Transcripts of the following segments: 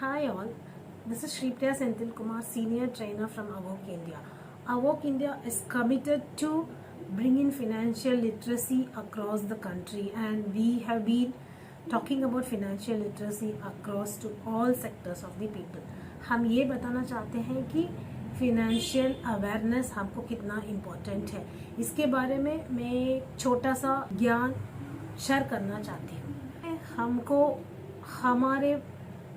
Hi all, this is Shripriya Senthil Kumar, Senior Trainer from Avok India. Avok India is committed to bringing financial literacy across the country, and we have been talking about financial literacy across to all sectors of the people. हम ये बताना चाहते हैं कि financial awareness हमको कितना important है, इसके बारे में मैं एक छोटा सा ज्ञान शेयर करना चाहती हूँ। हमको हमारे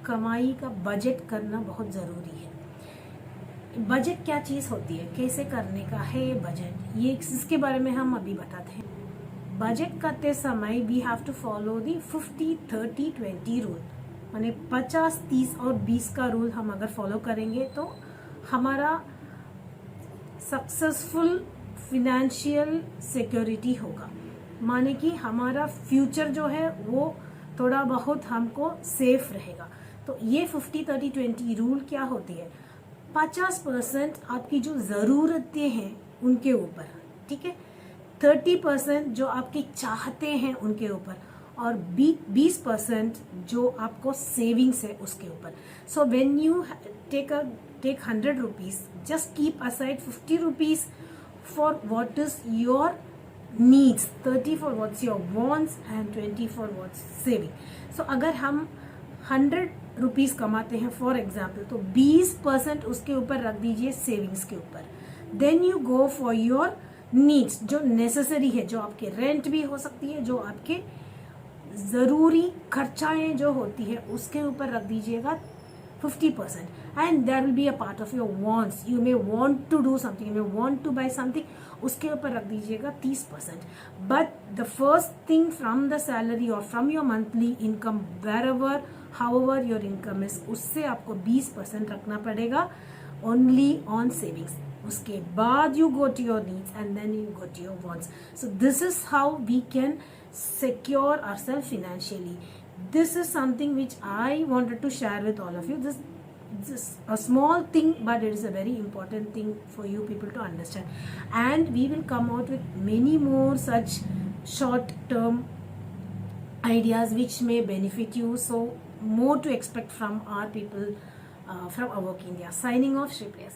कमाई का बजट करना बहुत ज़रूरी है। बजट क्या चीज़ होती है, कैसे करने का है ये बजट, ये इसके बारे में हम अभी बताते हैं। बजट करते समय we have to follow the 50-30-20 rule, माने 50, 30 और 20 का रूल हम अगर फॉलो करेंगे तो हमारा सक्सेसफुल फिनेंशियल सिक्योरिटी होगा। माने कि हमारा फ्यूचर जो है वो थोड़ा बहुत हमको सेफ रहेगा। तो ये 50-30-20 रूल क्या होती है, 50% आपकी जो ज़रूरतें हैं उनके ऊपर, ठीक है, 30% जो आपकी चाहते हैं उनके ऊपर, और 20% जो आपको सेविंग्स है उसके ऊपर। So when you take 100 rupees, just keep aside 50 rupees for what is your needs, 30 for what's your wants and 20 for what's saving. So अगर हम 100 रुपीज कमाते हैं फॉर एग्जाम्पल, तो 20% उसके ऊपर रख दीजिए सेविंग्स के ऊपर। Then you go for your needs, जो नेसेसरी है, जो आपके रेंट भी हो सकती है, जो आपके जरूरी खर्चाएं जो होती है उसके ऊपर रख दीजिएगा 50%, and that will be a part of your wants. You may want to do something, you may want to buy something, उसके ऊपर रख दीजिएगा 30%. But the first thing from the salary or from your monthly income, wherever, however your income is, उससे आपको 20% रखना पड़ेगा only on savings. उसके बाद you go to your needs and then you go to your wants. So this is how we can secure ourselves financially. This is something which I wanted to share with all of you. This is a small thing, but it is a very important thing for you people to understand. And we will come out with many more such short-term ideas which may benefit you. So more to expect from our people from Avok India. Signing off, Shripriya.